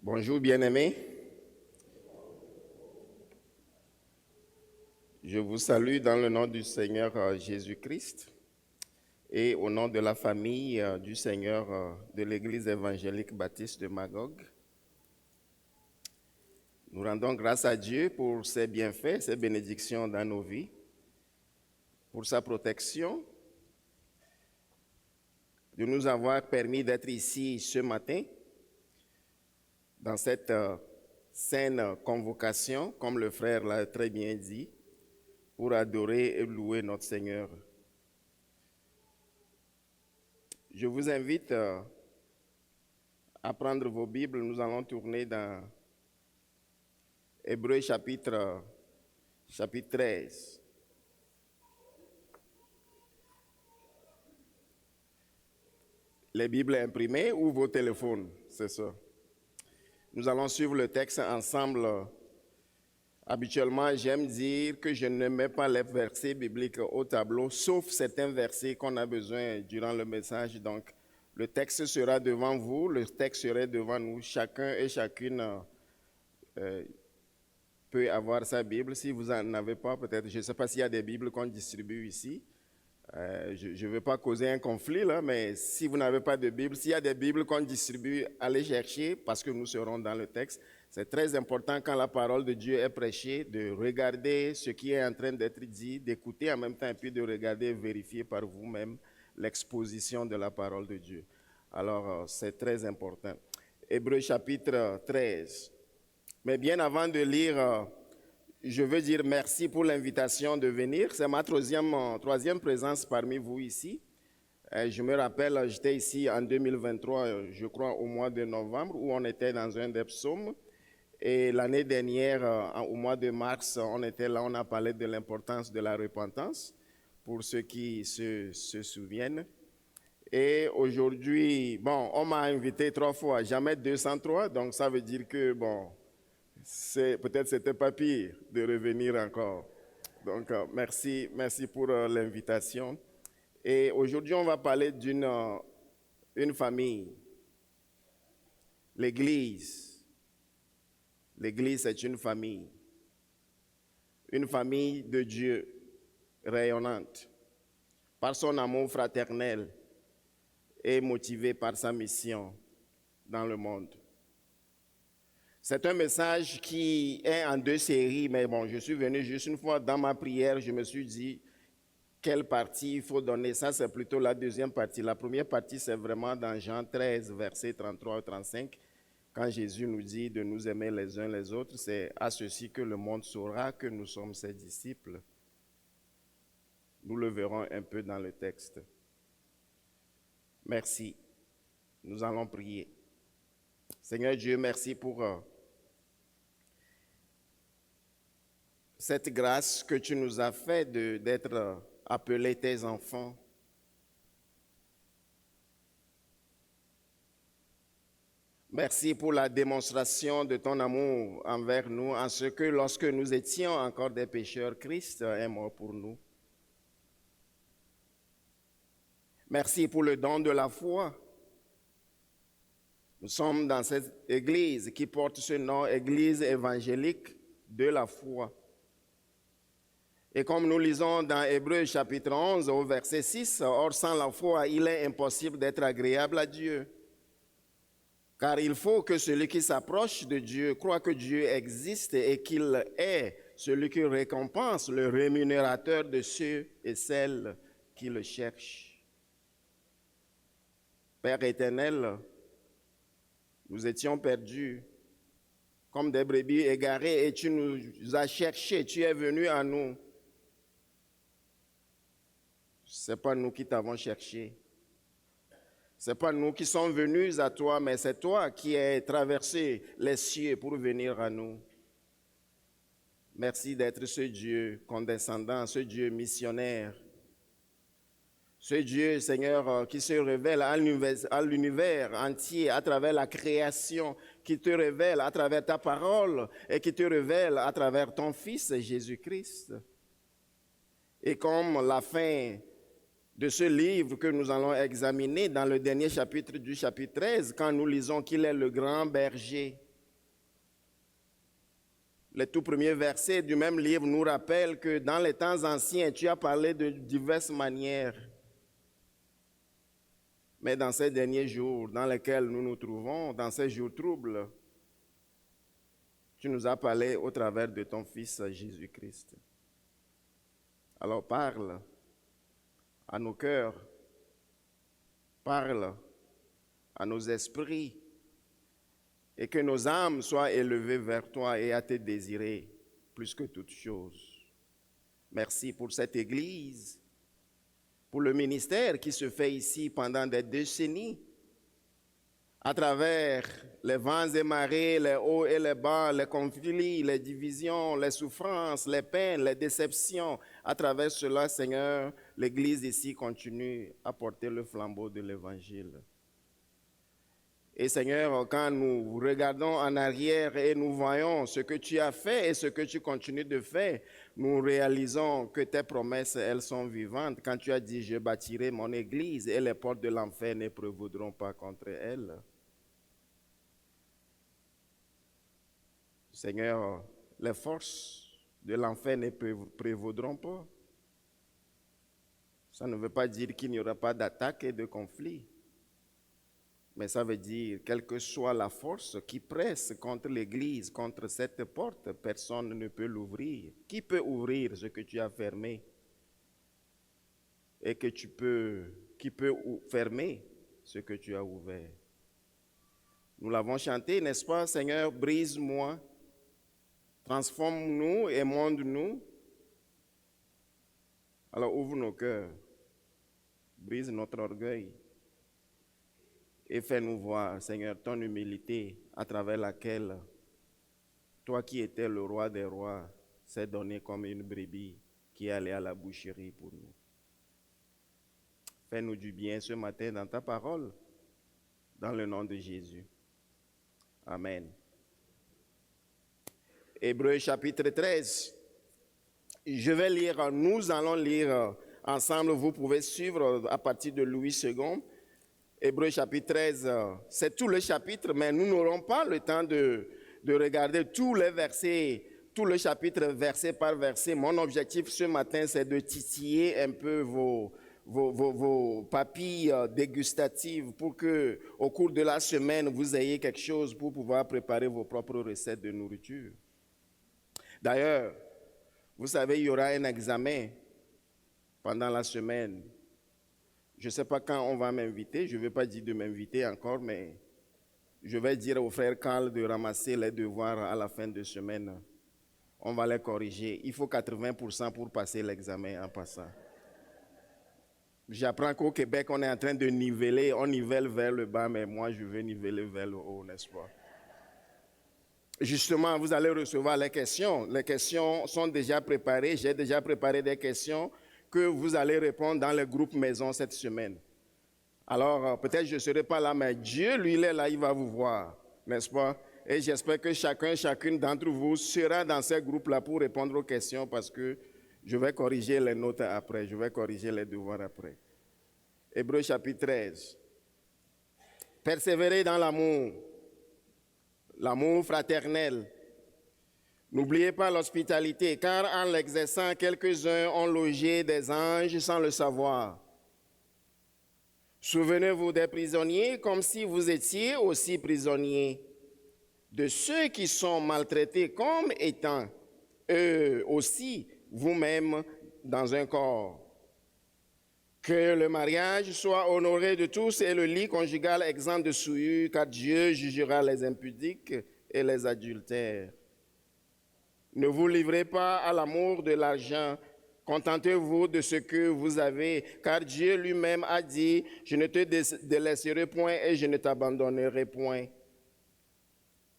Bonjour bien-aimés, je vous salue dans le nom du Seigneur Jésus-Christ et au nom de la famille du Seigneur de l'Église évangélique baptiste de Magog. Nous rendons grâce à Dieu pour ses bienfaits, ses bénédictions dans nos vies, pour sa protection, de nous avoir permis d'être ici ce matin dans cette saine convocation, comme le frère l'a très bien dit, pour adorer et louer notre Seigneur. Je vous invite à prendre vos Bibles. Nous allons tourner dans Hébreux chapitre 13. Les Bibles imprimées ou vos téléphones, c'est ça. Nous allons suivre le texte ensemble. Habituellement, j'aime dire que je ne mets pas les versets bibliques au tableau, sauf certains versets qu'on a besoin durant le message. Donc, le texte sera devant vous, le texte sera devant nous. Chacun et chacune peut avoir sa Bible. Si vous n'en avez pas, peut-être, je ne sais pas s'il y a des Bibles qu'on distribue ici. Je ne veux pas causer un conflit, là, mais si vous n'avez pas de Bible, s'il y a des Bibles qu'on distribue, allez chercher parce que nous serons dans le texte. C'est très important quand la parole de Dieu est prêchée, de regarder ce qui est en train d'être dit, d'écouter en même temps et puis de regarder et vérifier par vous-même l'exposition de la parole de Dieu. Alors, c'est très important. Hébreux chapitre 13. Mais bien avant de lire, je veux dire merci pour l'invitation de venir. C'est ma troisième présence parmi vous ici. Je me rappelle, j'étais ici en 2023, je crois au mois de novembre, où on était dans un des psaumes. Et l'année dernière, au mois de mars, on était là, on a parlé de l'importance de la repentance, pour ceux qui se souviennent. Et aujourd'hui, on m'a invité 3 fois, jamais 203, donc ça veut dire que, peut-être c'était pas pire de revenir encore. Donc, merci pour l'invitation. Et aujourd'hui, on va parler d'une famille, l'Église. L'Église est une famille de Dieu rayonnante, par son amour fraternel et motivée par sa mission dans le monde. C'est un message qui est en 2 séries, mais je suis venu juste une fois dans ma prière, je me suis dit quelle partie il faut donner. Ça, c'est plutôt la deuxième partie. La première partie, c'est vraiment dans Jean 13, versets 33 et 35. Quand Jésus nous dit de nous aimer les uns les autres, c'est à ceci que le monde saura que nous sommes ses disciples. Nous le verrons un peu dans le texte. Merci. Nous allons prier. Seigneur Dieu, merci pour cette grâce que tu nous as fait d'être appelés tes enfants. Merci pour la démonstration de ton amour envers nous, en ce que lorsque nous étions encore des pécheurs, Christ est mort pour nous. Merci pour le don de la foi. Nous sommes dans cette église qui porte ce nom, Église évangélique de la foi. Et comme nous lisons dans Hébreux chapitre 11 au verset 6, or sans la foi, il est impossible d'être agréable à Dieu. Car il faut que celui qui s'approche de Dieu croit que Dieu existe et qu'il est celui qui récompense, le rémunérateur de ceux et celles qui le cherchent. Père éternel, nous étions perdus comme des brebis égarées et tu nous as cherchés, tu es venu à nous. Ce n'est pas nous qui t'avons cherché. Ce n'est pas nous qui sommes venus à toi, mais c'est toi qui as traversé les cieux pour venir à nous. Merci d'être ce Dieu condescendant, ce Dieu missionnaire. Ce Dieu, Seigneur, qui se révèle à l'univers entier à travers la création, qui te révèle à travers ta parole et qui te révèle à travers ton Fils Jésus-Christ. Et comme la fin de ce livre que nous allons examiner dans le dernier chapitre du chapitre 13, quand nous lisons qu'il est le grand berger, Les tout premiers versets du même livre nous rappellent que dans les temps anciens, tu as parlé de diverses manières. Mais dans ces derniers jours dans lesquels nous nous trouvons, dans ces jours troubles, tu nous as parlé au travers de ton Fils Jésus-Christ. Alors parle à nos cœurs, parle à nos esprits, et que nos âmes soient élevées vers toi et à te désirer plus que toute chose. Merci pour cette Église, pour le ministère qui se fait ici pendant des décennies, à travers les vents et marées, les hauts et les bas, les conflits, les divisions, les souffrances, les peines, les déceptions. À travers cela, Seigneur, l'Église ici continue à porter le flambeau de l'Évangile. Et Seigneur, quand nous regardons en arrière et nous voyons ce que tu as fait et ce que tu continues de faire, nous réalisons que tes promesses, elles sont vivantes. Quand tu as dit, je bâtirai mon Église et les portes de l'enfer ne prévaudront pas contre elle. Seigneur, les forces de l'enfer ne prévaudront pas. Ça ne veut pas dire qu'il n'y aura pas d'attaque et de conflit. Mais ça veut dire, quelle que soit la force qui presse contre l'Église, contre cette porte, personne ne peut l'ouvrir. Qui peut ouvrir ce que tu as fermé? Et qui peut fermer ce que tu as ouvert? Nous l'avons chanté, n'est-ce pas, Seigneur, brise-moi, transforme-nous et monde-nous. Alors ouvre nos cœurs, brise notre orgueil. Et fais-nous voir, Seigneur, ton humilité à travers laquelle toi qui étais le roi des rois, s'est donné comme une brebis qui est allée à la boucherie pour nous. Fais-nous du bien ce matin dans ta parole, dans le nom de Jésus. Amen. Hébreux chapitre 13. Nous allons lire ensemble, vous pouvez suivre à partir de Louis II. Hébreux chapitre 13, c'est tout le chapitre, mais nous n'aurons pas le temps de regarder tous les versets, tout le chapitre verset par verset. Mon objectif ce matin, c'est de titiller un peu vos papilles dégustatives pour que, au cours de la semaine, vous ayez quelque chose pour pouvoir préparer vos propres recettes de nourriture. D'ailleurs, vous savez, il y aura un examen pendant la semaine. Je ne sais pas quand on va m'inviter, je ne vais pas dire de m'inviter encore, mais je vais dire au frère Carl de ramasser les devoirs à la fin de semaine. On va les corriger. Il faut 80% pour passer l'examen en passant. J'apprends qu'au Québec, on est en train de niveler, on nivelle vers le bas, mais moi, je veux niveler vers le haut, n'est-ce pas? Justement, vous allez recevoir les questions. Les questions sont déjà préparées. J'ai déjà préparé des questions que vous allez répondre dans le groupe maison cette semaine. Alors, peut-être je ne serai pas là, mais Dieu, lui, il est là, il va vous voir, n'est-ce pas? Et j'espère que chacune d'entre vous sera dans ces groupes-là pour répondre aux questions parce que je vais corriger les notes après, je vais corriger les devoirs après. Hébreux chapitre 13. Persévérez dans l'amour, l'amour fraternel. N'oubliez pas l'hospitalité, car en l'exerçant, quelques-uns ont logé des anges sans le savoir. Souvenez-vous des prisonniers comme si vous étiez aussi prisonniers, de ceux qui sont maltraités comme étant eux aussi vous-même dans un corps. Que le mariage soit honoré de tous et le lit conjugal exempt de souillure, car Dieu jugera les impudiques et les adultères. Ne vous livrez pas à l'amour de l'argent, contentez-vous de ce que vous avez, car Dieu lui-même a dit, je ne te délaisserai point et je ne t'abandonnerai point.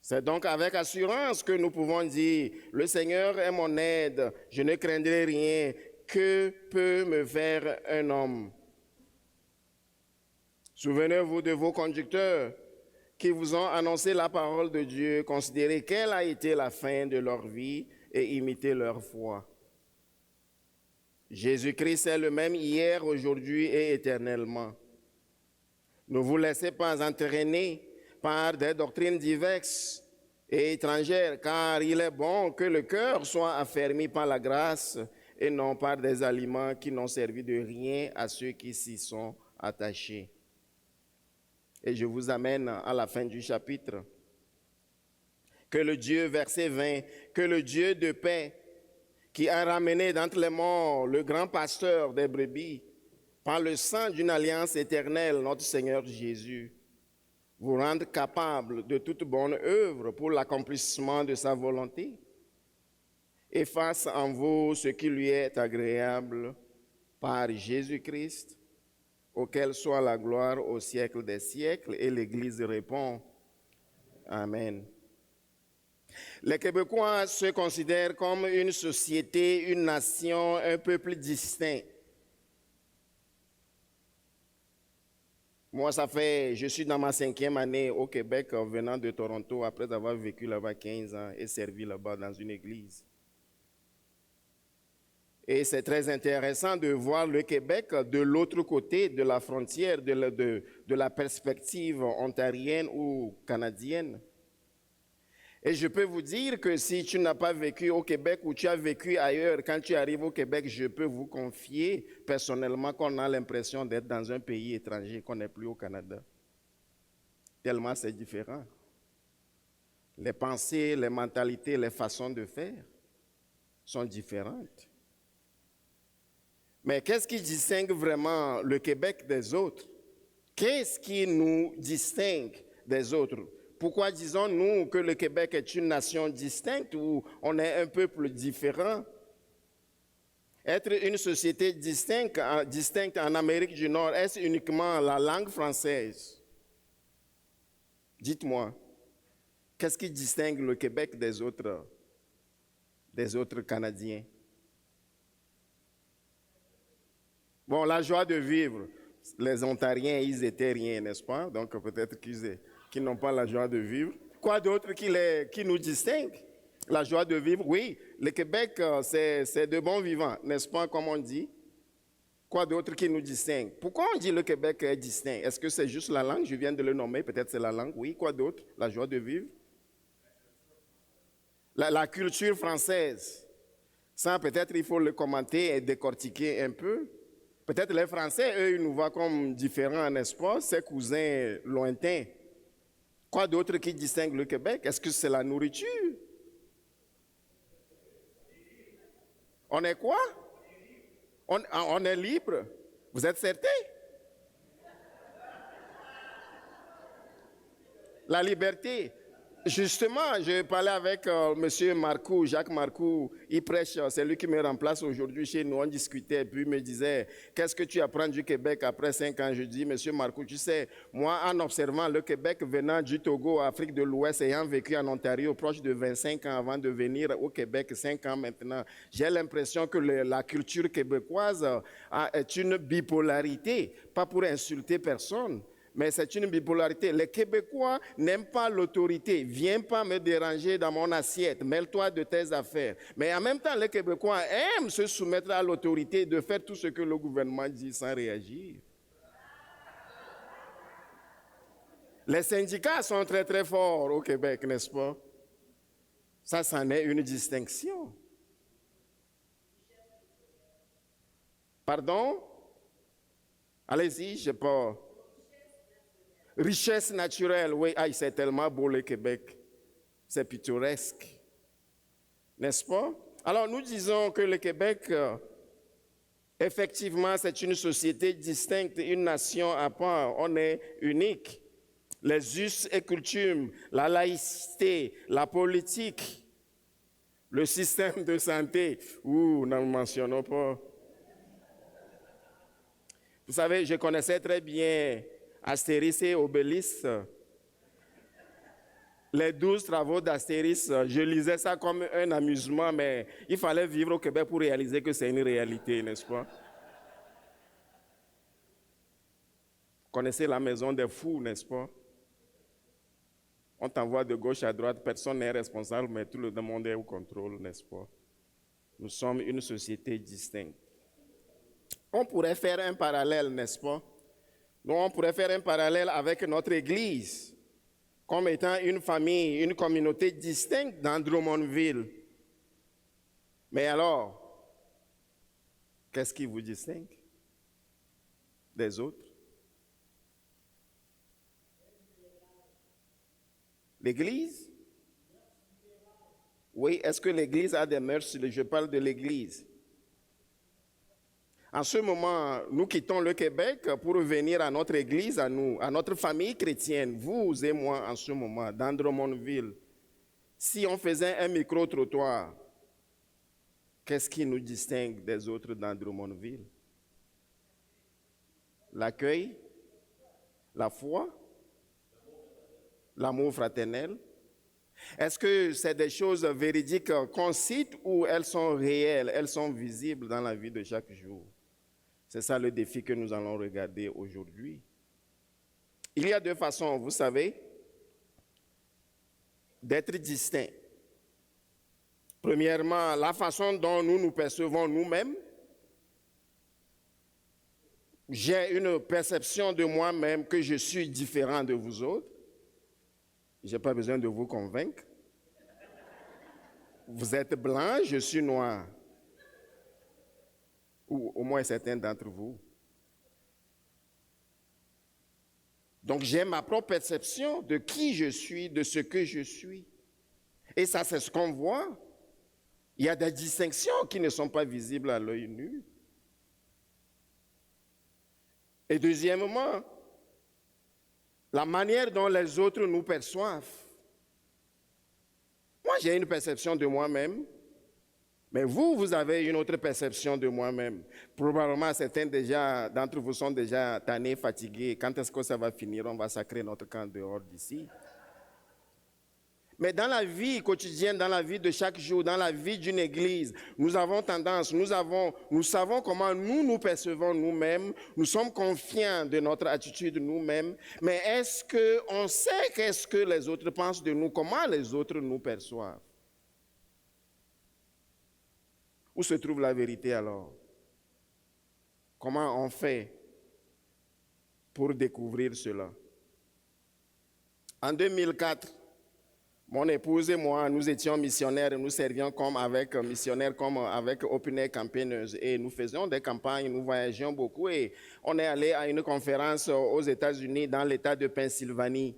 C'est donc avec assurance que nous pouvons dire, le Seigneur est mon aide, je ne craindrai rien, que peut me faire un homme? Souvenez-vous de vos conducteurs qui vous ont annoncé la parole de Dieu, considérez quelle a été la fin de leur vie et imitez leur foi. Jésus-Christ est le même hier, aujourd'hui et éternellement. Ne vous laissez pas entraîner par des doctrines diverses et étrangère, car il est bon que le cœur soit affermi par la grâce et non par des aliments qui n'ont servi de rien à ceux qui s'y sont attachés. Et je vous amène à la fin du chapitre. Que le Dieu, verset 20, que le Dieu de paix, qui a ramené d'entre les morts le grand pasteur des brebis, par le sang d'une alliance éternelle, notre Seigneur Jésus, vous rende capable de toute bonne œuvre pour l'accomplissement de sa volonté, et fasse en vous ce qui lui est agréable par Jésus-Christ, auquel soit la gloire au siècle des siècles. Et l'Église répond, Amen. Les Québécois se considèrent comme une société, une nation, un peuple distinct. Moi, je suis dans ma 5e année au Québec, venant de Toronto, après avoir vécu là-bas 15 ans et servi là-bas dans une église. Et c'est très intéressant de voir le Québec de l'autre côté de la frontière, de la perspective ontarienne ou canadienne. Et je peux vous dire que si tu n'as pas vécu au Québec ou tu as vécu ailleurs, quand tu arrives au Québec, je peux vous confier personnellement qu'on a l'impression d'être dans un pays étranger, qu'on n'est plus au Canada. Tellement c'est différent. Les pensées, les mentalités, les façons de faire sont différentes. Mais qu'est-ce qui distingue vraiment le Québec des autres? Qu'est-ce qui nous distingue des autres? Pourquoi disons-nous que le Québec est une nation distincte ou on est un peuple différent? Être une société distincte en Amérique du Nord, est-ce uniquement la langue française? Dites-moi, qu'est-ce qui distingue le Québec des autres Canadiens? Bon, la joie de vivre. Les Ontariens, ils étaient rien, n'est-ce pas? Donc peut-être qu'ils n'ont pas la joie de vivre. Quoi d'autre qui nous distingue? La joie de vivre, oui. Le Québec, c'est de bons vivants, n'est-ce pas, comme on dit? Quoi d'autre qui nous distingue? Pourquoi on dit le Québec est distinct? Est-ce que c'est juste la langue? Je viens de le nommer, peut-être c'est la langue. Oui, quoi d'autre? La joie de vivre? La culture française. Ça, peut-être, il faut le commenter et décortiquer un peu. Peut-être les Français, eux, ils nous voient comme différents, n'est-ce pas? Ces cousins lointains. Quoi d'autre qui distingue le Québec? Est-ce que c'est la nourriture? On est quoi? On est libre. Vous êtes certain? La liberté. Justement, je parlais avec M. Marcoux, Jacques Marcoux, il prêche, c'est lui qui me remplace aujourd'hui chez nous, on discutait, puis il me disait, qu'est-ce que tu apprends du Québec après 5 ans? Je dis, M. Marcoux, tu sais, moi, en observant le Québec venant du Togo, Afrique de l'Ouest, ayant vécu en Ontario proche de 25 ans avant de venir au Québec, 5 ans maintenant, j'ai l'impression que la culture québécoise est une bipolarité, pas pour insulter personne. Mais c'est une bipolarité. Les Québécois n'aiment pas l'autorité. Viens pas me déranger dans mon assiette. Mêle-toi de tes affaires. Mais en même temps, les Québécois aiment se soumettre à l'autorité de faire tout ce que le gouvernement dit sans réagir. Les syndicats sont très très forts au Québec, n'est-ce pas? Ça, c'en est une distinction. Pardon? Allez-y, je sais pas. Richesse naturelle, oui, c'est tellement beau le Québec. C'est pittoresque. N'est-ce pas? Alors nous disons que le Québec, effectivement, c'est une société distincte, une nation à part. On est unique. Les us et coutumes, la laïcité, la politique, le système de santé, n'en mentionnons pas. Vous savez, je connaissais très bien Astérix et Obélix, les 12 travaux d'Astérix, je lisais ça comme un amusement, mais il fallait vivre au Québec pour réaliser que c'est une réalité, n'est-ce pas? Vous connaissez la maison des fous, n'est-ce pas? On t'envoie de gauche à droite, personne n'est responsable, mais tout le monde est au contrôle, n'est-ce pas? Nous sommes une société distincte. On pourrait faire un parallèle, n'est-ce pas? Donc, on pourrait faire un parallèle avec notre Église. comme étant une famille, une communauté distincte dans Drummondville. Mais alors, qu'est-ce qui vous distingue des autres? L'Église? Oui, est-ce que l'Église a des mœurs? Je parle de l'Église. En ce moment, nous quittons le Québec pour venir à notre Église, à nous, à notre famille chrétienne, vous et moi en ce moment, dans Drummondville. Si on faisait un micro-trottoir, qu'est-ce qui nous distingue des autres dans Drummondville? L'accueil, la foi, l'amour fraternel. Est-ce que c'est des choses véridiques qu'on cite ou elles sont réelles, elles sont visibles dans la vie de chaque jour? C'est ça le défi que nous allons regarder aujourd'hui. Il y a deux façons, vous savez, d'être distincts. Premièrement, la façon dont nous nous percevons nous-mêmes. J'ai une perception de moi-même que je suis différent de vous autres. Je n'ai pas besoin de vous convaincre. Vous êtes blanc, je suis noir. Ou au moins certains d'entre vous. Donc j'ai ma propre perception de qui je suis, de ce que je suis. Et ça, c'est ce qu'on voit. Il y a des distinctions qui ne sont pas visibles à l'œil nu. Et deuxièmement, la manière dont les autres nous perçoivent. Moi, j'ai une perception de moi-même, mais vous avez une autre perception de moi-même. Probablement, certains d'entre vous sont déjà tannés, fatigués. Quand est-ce que ça va finir? On va sacrer notre camp dehors d'ici. Mais dans la vie quotidienne, dans la vie de chaque jour, dans la vie d'une église, nous avons tendance, nous savons comment nous percevons nous-mêmes, nous sommes confiants de notre attitude nous-mêmes, mais est-ce qu'on sait qu'est-ce que les autres pensent de nous, comment les autres nous perçoivent? Où se trouve la vérité alors? Comment on fait pour découvrir cela? En 2004, mon épouse et moi, nous étions missionnaires, nous servions comme avec Open Air Campaigners et nous faisions des campagnes, nous voyagions beaucoup et on est allé à une conférence aux États-Unis dans l'État de Pennsylvanie.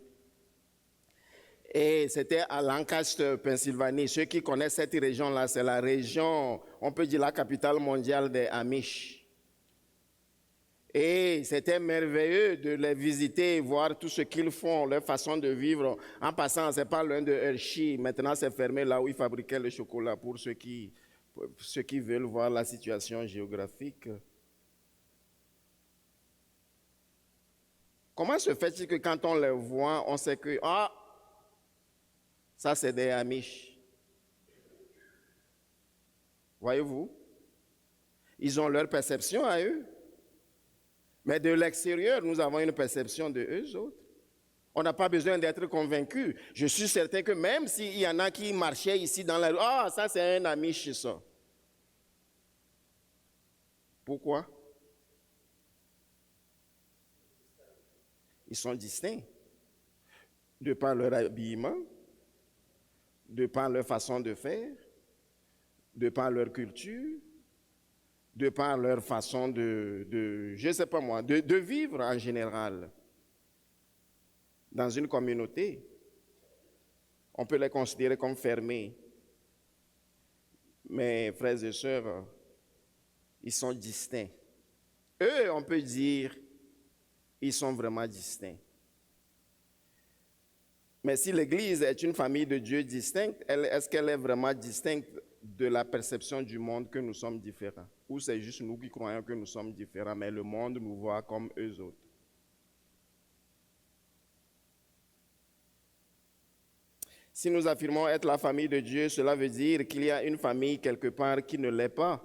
Et c'était à Lancaster, Pennsylvanie. Ceux qui connaissent cette région-là, c'est la région, on peut dire la capitale mondiale des Amish. Et c'était merveilleux de les visiter, voir tout ce qu'ils font, leur façon de vivre. En passant, c'est pas loin de Hershey. Maintenant, c'est fermé là où ils fabriquaient le chocolat pour ceux qui veulent voir la situation géographique. Comment se fait-il que quand on les voit, on sait que, ça c'est des Amish. Voyez-vous? Ils ont leur perception à eux. Mais de l'extérieur, nous avons une perception de eux autres. On n'a pas besoin d'être convaincu. Je suis certain que même s'il y en a qui marchaient ici dans la rue, ça c'est un Amish ça. Pourquoi? Ils sont distincts. De par leur habillement, de par leur façon de faire, de par leur culture, de par leur façon je ne sais pas moi, de vivre en général. Dans une communauté, on peut les considérer comme fermés. Mais frères et sœurs, ils sont distincts. Eux, on peut dire, ils sont vraiment distincts. Mais si l'Église est une famille de Dieu distincte, est-ce qu'elle est vraiment distincte de la perception du monde que nous sommes différents? Ou c'est juste nous qui croyons que nous sommes différents, mais le monde nous voit comme eux autres? Si nous affirmons être la famille de Dieu, cela veut dire qu'il y a une famille quelque part qui ne l'est pas.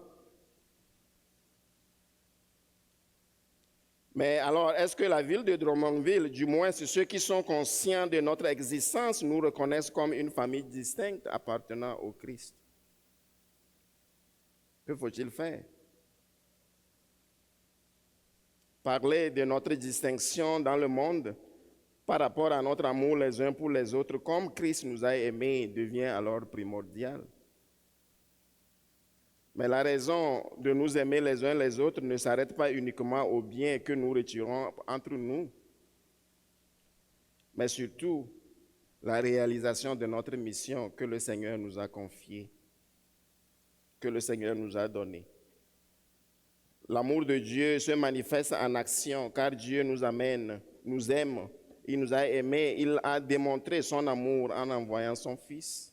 Mais alors, est-ce que la ville de Drummondville, du moins ceux qui sont conscients de notre existence, nous reconnaissent comme une famille distincte appartenant au Christ? Que faut-il faire? Parler de notre distinction dans le monde par rapport à notre amour les uns pour les autres, comme Christ nous a aimés, devient alors primordial. Mais la raison de nous aimer les uns les autres ne s'arrête pas uniquement au bien que nous retirons entre nous, mais surtout la réalisation de notre mission que le Seigneur nous a confiée, que le Seigneur nous a donnée. L'amour de Dieu se manifeste en action car Dieu nous aime, il nous a aimés, il a démontré son amour en envoyant son Fils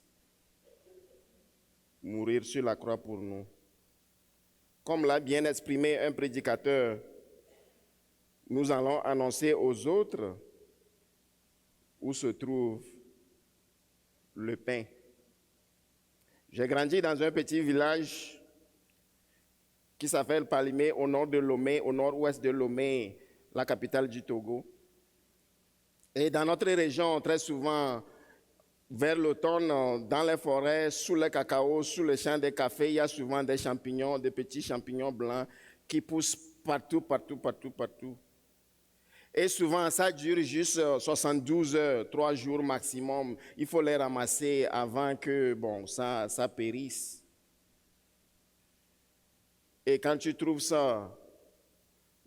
mourir sur la croix pour nous. Comme l'a bien exprimé un prédicateur, nous allons annoncer aux autres où se trouve le pain. J'ai grandi dans un petit village qui s'appelle Palimé, au nord de Lomé, au nord-ouest de Lomé, la capitale du Togo. Et dans notre région, très souvent, vers l'automne, dans les forêts, sous les cacao, sous les champs de café, il y a souvent des champignons, des petits champignons blancs qui poussent partout. Et souvent, ça dure juste 72 heures, 3 jours maximum. Il faut les ramasser avant que ça périsse. Et quand tu trouves ça,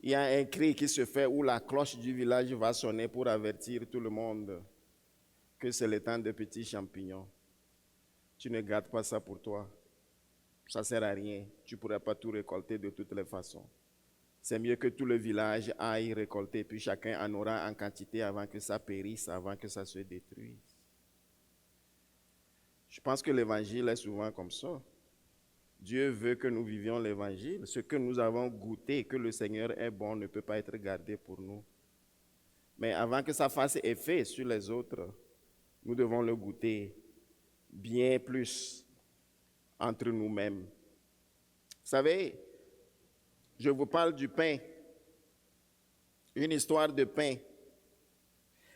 il y a un cri qui se fait où la cloche du village va sonner pour avertir tout le monde que c'est le temps des petits champignons. Tu ne gardes pas ça pour toi. Ça ne sert à rien. Tu ne pourrais pas tout récolter de toutes les façons. C'est mieux que tout le village aille récolter, puis chacun en aura en quantité avant que ça périsse, avant que ça se détruise. Je pense que l'évangile est souvent comme ça. Dieu veut que nous vivions l'évangile. Ce que nous avons goûté, que le Seigneur est bon, ne peut pas être gardé pour nous. Mais avant que ça fasse effet sur les autres, nous devons le goûter bien plus entre nous-mêmes. Vous savez, je vous parle du pain, une histoire de pain.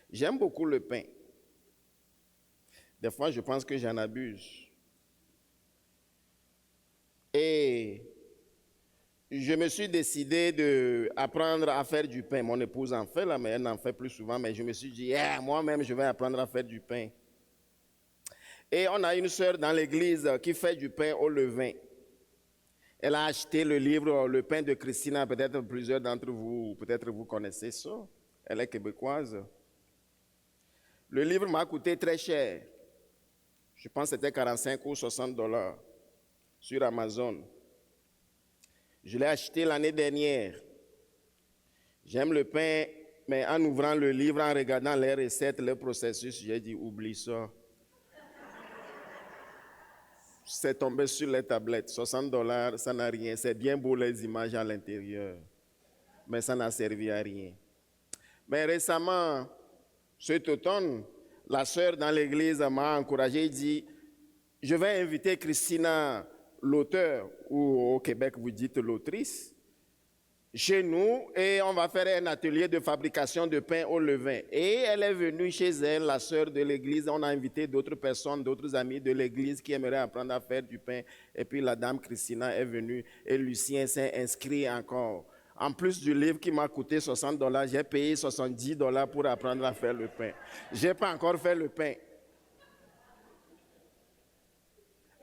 J'aime beaucoup le pain. Des fois, je pense que j'en abuse. Et je me suis décidé d'apprendre à faire du pain. Mon épouse en fait, là, mais elle n'en fait plus souvent. Mais je me suis dit, moi-même, je vais apprendre à faire du pain. Et on a une sœur dans l'église qui fait du pain au levain. Elle a acheté le livre Le pain de Christina. Peut-être plusieurs d'entre vous, peut-être vous connaissez ça. Elle est québécoise. Le livre m'a coûté très cher. Je pense que c'était 45 ou 60 $ sur Amazon. Je l'ai acheté l'année dernière. J'aime le pain, mais en ouvrant le livre, en regardant les recettes, le processus, j'ai dit, oublie ça. C'est tombé sur les tablettes. 60 $, ça n'a rien. C'est bien beau les images à l'intérieur, mais ça n'a servi à rien. Mais récemment, cet automne, la sœur dans l'église m'a encouragé et dit, je vais inviter Christina, l'auteur, ou au Québec vous dites l'autrice, chez nous, et on va faire un atelier de fabrication de pain au levain. Et elle est venue chez elle, la sœur de l'église. On a invité d'autres personnes, d'autres amis de l'église qui aimeraient apprendre à faire du pain. Et puis la dame Christina est venue et Lucien s'est inscrit encore. En plus du livre qui m'a coûté 60 $, j'ai payé 70 $ pour apprendre à faire le pain. Je n'ai pas encore fait le pain.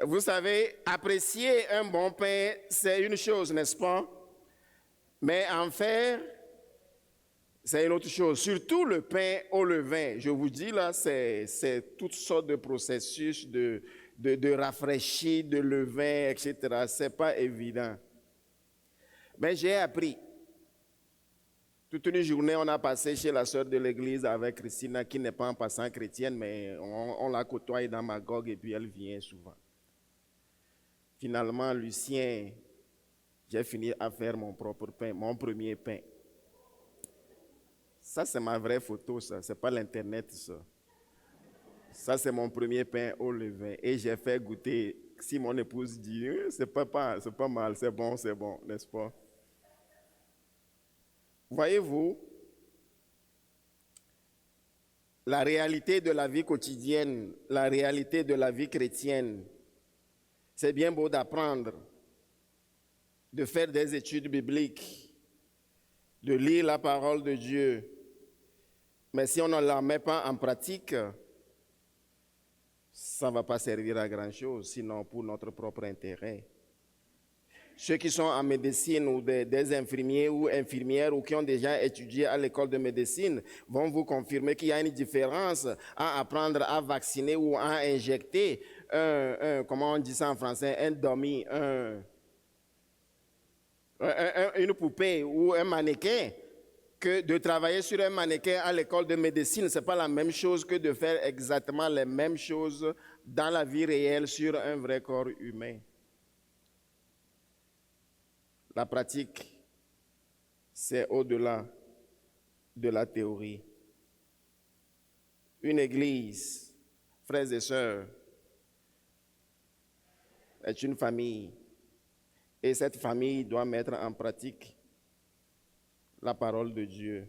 Vous savez, apprécier un bon pain, c'est une chose, n'est-ce pas? Mais en faire, c'est une autre chose. Surtout le pain au levain. Je vous dis là, c'est toutes sortes de processus de rafraîchir, de levain, etc. Ce n'est pas évident. Mais j'ai appris. Toute une journée, on a passé chez la sœur de l'église avec Christina, qui n'est pas en passant chrétienne, mais on la côtoie dans Magog et puis elle vient souvent. Finalement, Lucien, j'ai fini à faire mon propre pain, mon premier pain. Ça, c'est ma vraie photo, ça. Ce n'est pas l'Internet, ça. Ça, c'est mon premier pain au levain. Et j'ai fait goûter. Si mon épouse dit, c'est pas mal, c'est bon, n'est-ce pas? Voyez-vous, la réalité de la vie quotidienne, la réalité de la vie chrétienne, c'est bien beau d'apprendre, de faire des études bibliques, de lire la parole de Dieu. Mais si on ne la met pas en pratique, ça ne va pas servir à grand-chose, sinon pour notre propre intérêt. Ceux qui sont en médecine ou des infirmiers ou infirmières ou qui ont déjà étudié à l'école de médecine vont vous confirmer qu'il y a une différence à apprendre à vacciner ou à injecter comment on dit ça en français, un dummy, une poupée ou un mannequin, que de travailler sur un mannequin à l'école de médecine. Ce n'est pas la même chose que de faire exactement les mêmes choses dans la vie réelle sur un vrai corps humain. La pratique, c'est au-delà de la théorie. Une église, frères et sœurs, est une famille. Et cette famille doit mettre en pratique la parole de Dieu.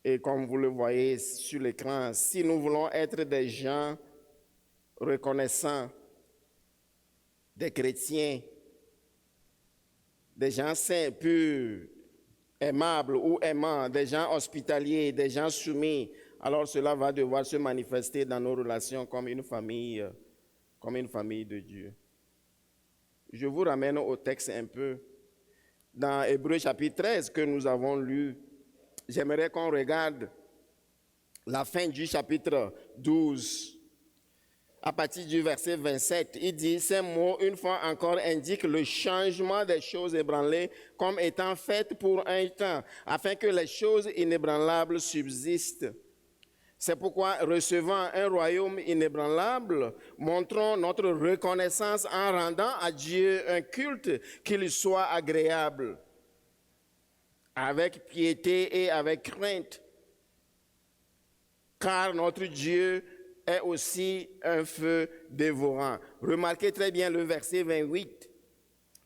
Et comme vous le voyez sur l'écran, si nous voulons être des gens reconnaissants, des chrétiens, des gens saints, purs, aimables ou aimants, des gens hospitaliers, des gens soumis, alors cela va devoir se manifester dans nos relations comme une famille de Dieu. Je vous ramène au texte un peu. Dans Hébreux chapitre 13 que nous avons lu, j'aimerais qu'on regarde la fin du chapitre 12. À partir du verset 27, il dit, ces mots, une fois encore, indiquent le changement des choses ébranlées comme étant faites pour un temps, afin que les choses inébranlables subsistent. C'est pourquoi, recevant un royaume inébranlable, montrons notre reconnaissance en rendant à Dieu un culte qui lui soit agréable, avec piété et avec crainte, car notre Dieu est aussi un feu dévorant. Remarquez très bien le verset 28.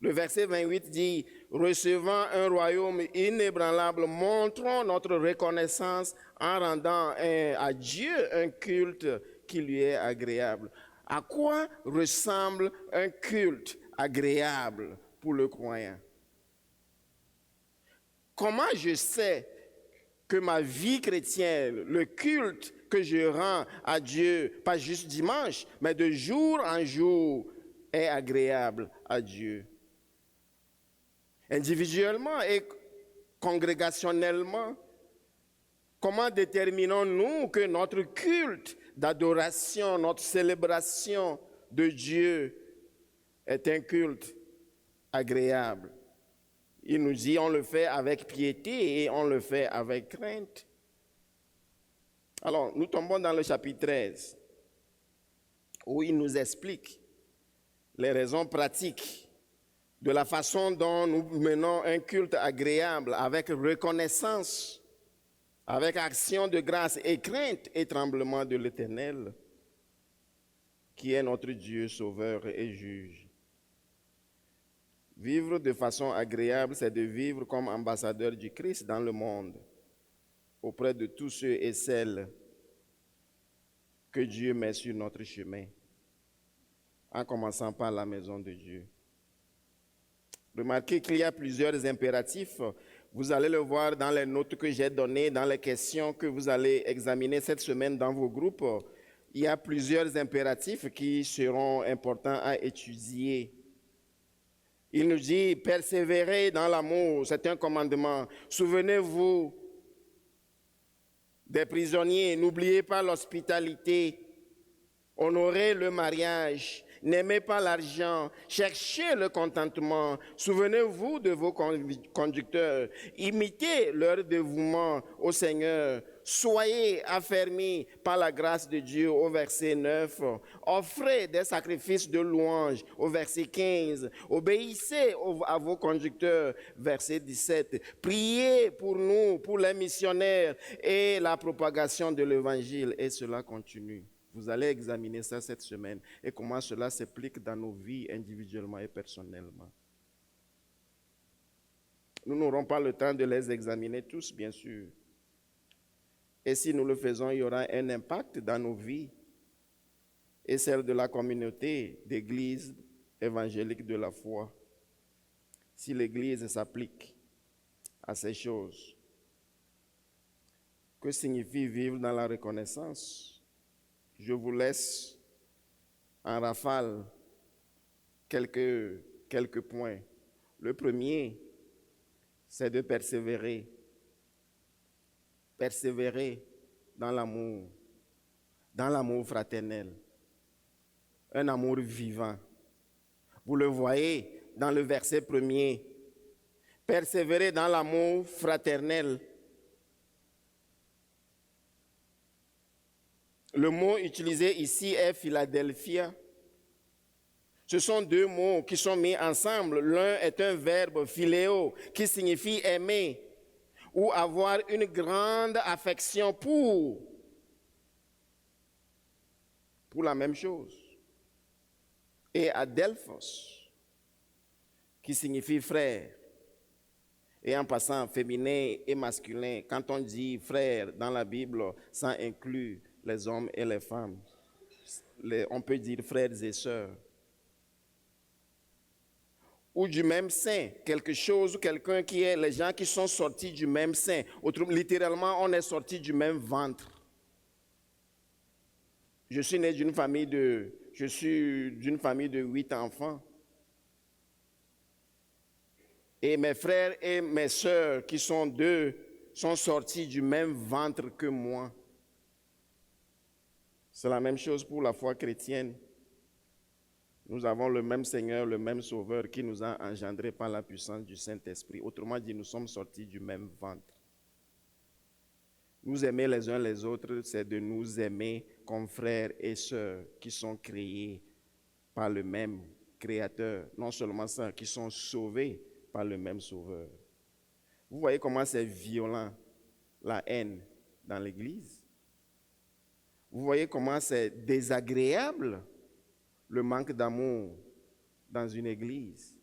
Le verset 28 dit, recevant un royaume inébranlable, montrons notre reconnaissance en rendant à Dieu un culte qui lui est agréable. À quoi ressemble un culte agréable pour le croyant? Comment je sais que ma vie chrétienne, le culte que je rends à Dieu, pas juste dimanche, mais de jour en jour, est agréable à Dieu? Individuellement et congrégationnellement, comment déterminons-nous que notre culte d'adoration, notre célébration de Dieu est un culte agréable? Il nous dit on le fait avec piété et on le fait avec crainte. Alors, nous tombons dans le chapitre 13, où il nous explique les raisons pratiques de la façon dont nous menons un culte agréable, avec reconnaissance, avec action de grâce et crainte et tremblement de l'Éternel, qui est notre Dieu sauveur et juge. Vivre de façon agréable, c'est de vivre comme ambassadeur du Christ dans le monde, auprès de tous ceux et celles que Dieu met sur notre chemin, en commençant par la maison de Dieu. Remarquez qu'il y a plusieurs impératifs. Vous allez le voir dans les notes que j'ai données, dans les questions que vous allez examiner cette semaine dans vos groupes. Il y a plusieurs impératifs qui seront importants à étudier. Il nous dit, persévérez dans l'amour, c'est un commandement. Souvenez-vous des prisonniers, n'oubliez pas l'hospitalité, honorez le mariage, n'aimez pas l'argent, cherchez le contentement, souvenez-vous de vos conducteurs, imitez leur dévouement au Seigneur, soyez affermis par la grâce de Dieu au verset 9, offrez des sacrifices de louange au verset 15, obéissez à vos conducteurs, verset 17, priez pour nous, pour les missionnaires et la propagation de l'évangile, et cela continue. Vous allez examiner ça cette semaine et comment cela s'applique dans nos vies individuellement et personnellement. Nous n'aurons pas le temps de les examiner tous, bien sûr. Et si nous le faisons, il y aura un impact dans nos vies et celle de la communauté d'église évangélique de la foi. Si l'Église s'applique à ces choses. Que signifie vivre dans la reconnaissance? Je vous laisse en rafale quelques points. Le premier, c'est de persévérer. Persévérer dans l'amour fraternel, un amour vivant. Vous le voyez dans le verset premier. Persévérer dans l'amour fraternel. Le mot utilisé ici est Philadelphia. Ce sont deux mots qui sont mis ensemble. L'un est un verbe philéo qui signifie aimer ou avoir une grande affection pour la même chose. Et adelphos qui signifie frère. Et en passant féminin et masculin, quand on dit frère dans la Bible, ça inclut les hommes et les femmes. On peut dire frères et sœurs. Ou du même sein, quelque chose ou quelqu'un qui est les gens qui sont sortis du même sein. Littéralement, on est sortis du même ventre. Je suis né d'une famille de 8 enfants. Et mes frères et mes sœurs, qui sont deux, sont sortis du même ventre que moi. C'est la même chose pour la foi chrétienne. Nous avons le même Seigneur, le même Sauveur qui nous a engendrés par la puissance du Saint-Esprit. Autrement dit, nous sommes sortis du même ventre. Nous aimer les uns les autres, c'est de nous aimer comme frères et sœurs qui sont créés par le même Créateur. Non seulement ça, qui sont sauvés par le même Sauveur. Vous voyez comment c'est violent, la haine dans l'Église? Vous voyez comment c'est désagréable, le manque d'amour dans une église.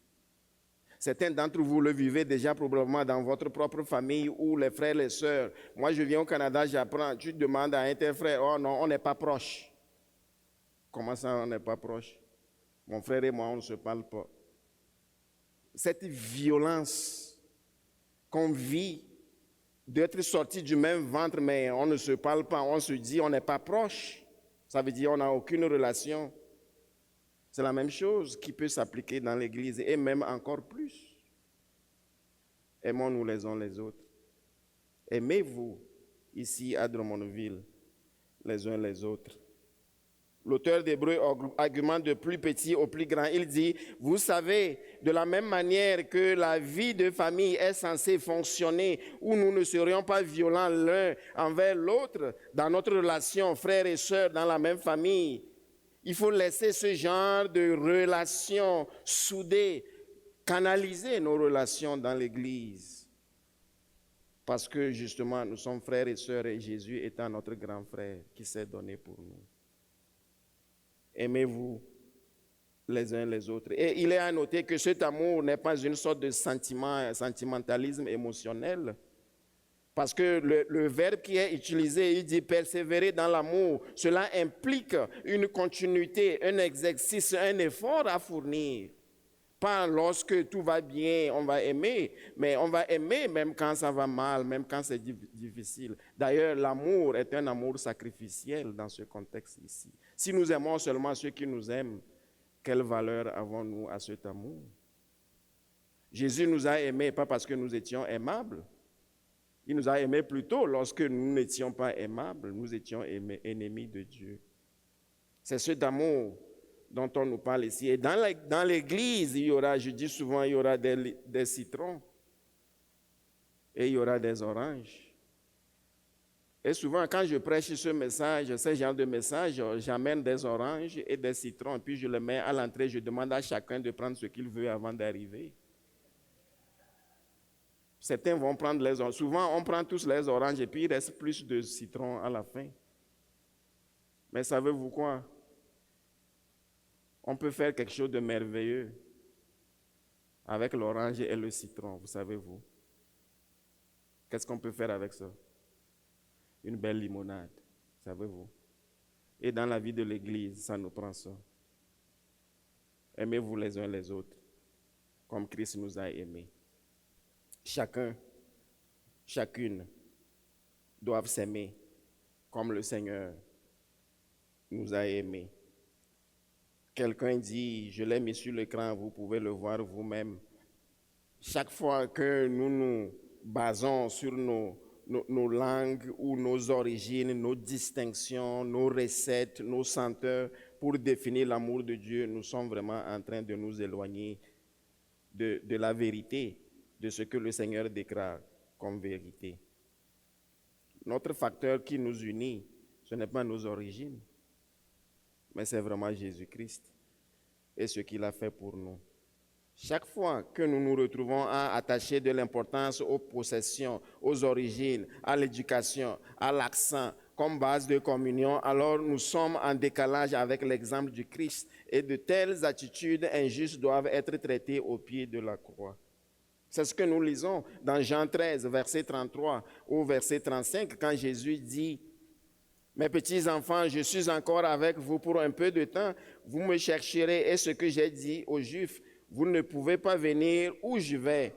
Certains d'entre vous le vivez déjà probablement dans votre propre famille ou les frères et les sœurs. Moi, je viens au Canada, j'apprends, tu demandes à un tel frère, oh non, on n'est pas proche. Comment ça, on n'est pas proche? Mon frère et moi, on ne se parle pas. Cette violence qu'on vit, d'être sortis du même ventre, mais on ne se parle pas, on se dit, on n'est pas proche. Ça veut dire on n'a aucune relation. C'est la même chose qui peut s'appliquer dans l'Église et même encore plus. Aimons-nous les uns les autres. Aimez-vous ici à Drummondville les uns les autres. L'auteur d'Hébreux argumente de plus petit au plus grand. Il dit, vous savez, de la même manière que la vie de famille est censée fonctionner, où nous ne serions pas violents l'un envers l'autre dans notre relation, frères et sœurs dans la même famille, il faut laisser ce genre de relations soudées, canaliser nos relations dans l'Église. Parce que justement, nous sommes frères et sœurs et Jésus étant notre grand frère qui s'est donné pour nous. Aimez-vous les uns les autres. Et il est à noter que cet amour n'est pas une sorte de sentimentalisme émotionnel. Parce que le verbe qui est utilisé, il dit persévérer dans l'amour. Cela implique une continuité, un exercice, un effort à fournir. Pas lorsque tout va bien, on va aimer, mais on va aimer même quand ça va mal, même quand c'est difficile. D'ailleurs, l'amour est un amour sacrificiel dans ce contexte ici. Si nous aimons seulement ceux qui nous aiment, quelle valeur avons-nous à cet amour? Jésus nous a aimés pas parce que nous étions aimables. Il nous a aimés plutôt lorsque nous n'étions pas aimables, nous étions ennemis de Dieu. C'est cet amour dont on nous parle ici. Et dans l'Église, il y aura, je dis souvent, il y aura des citrons et il y aura des oranges. Et souvent, quand je prêche ce message, ce genre de message, j'amène des oranges et des citrons, puis je les mets à l'entrée, je demande à chacun de prendre ce qu'il veut avant d'arriver. Certains vont prendre les oranges. Souvent, on prend tous les oranges et puis il reste plus de citrons à la fin. Mais savez-vous quoi? On peut faire quelque chose de merveilleux avec l'orange et le citron, vous savez-vous. Qu'est-ce qu'on peut faire avec ça? Une belle limonade, savez-vous. Et dans la vie de l'Église, ça nous prend ça. Aimez-vous les uns les autres, comme Christ nous a aimés. Chacun, chacune doivent s'aimer comme le Seigneur nous a aimés. Quelqu'un dit, je l'ai mis sur l'écran, vous pouvez le voir vous-même. Chaque fois que nous nous basons sur nos langues ou nos origines, nos distinctions, nos recettes, nos senteurs pour définir l'amour de Dieu, nous sommes vraiment en train de nous éloigner de la vérité, de ce que le Seigneur déclare comme vérité. Notre facteur qui nous unit, ce n'est pas nos origines, mais c'est vraiment Jésus-Christ et ce qu'il a fait pour nous. Chaque fois que nous nous retrouvons à attacher de l'importance aux possessions, aux origines, à l'éducation, à l'accent comme base de communion, alors nous sommes en décalage avec l'exemple du Christ et de telles attitudes injustes doivent être traitées au pied de la croix. C'est ce que nous lisons dans Jean 13, verset 33 ou verset 35, quand Jésus dit « Mes petits enfants, je suis encore avec vous pour un peu de temps. Vous me chercherez et ce que j'ai dit aux Juifs, vous ne pouvez pas venir où je vais.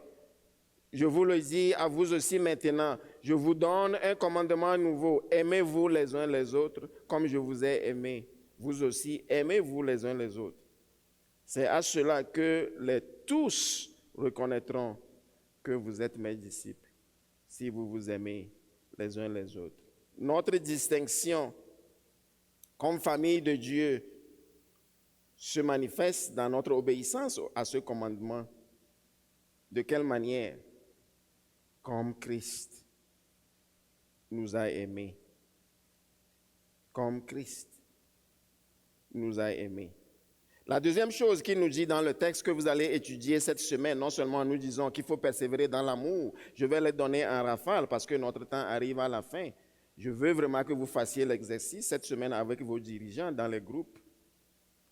Je vous le dis à vous aussi maintenant. Je vous donne un commandement nouveau. Aimez-vous les uns les autres comme je vous ai aimé. Vous aussi, aimez-vous les uns les autres. C'est à cela que les tous reconnaîtront que vous êtes mes disciples, si vous vous aimez les uns les autres. » Notre distinction comme famille de Dieu se manifeste dans notre obéissance à ce commandement. De quelle manière? Comme Christ nous a aimés. Comme Christ nous a aimés. La deuxième chose qu'il nous dit dans le texte que vous allez étudier cette semaine, non seulement nous disons qu'il faut persévérer dans l'amour, je vais les donner en rafale parce que notre temps arrive à la fin. Je veux vraiment que vous fassiez l'exercice cette semaine avec vos dirigeants dans les groupes.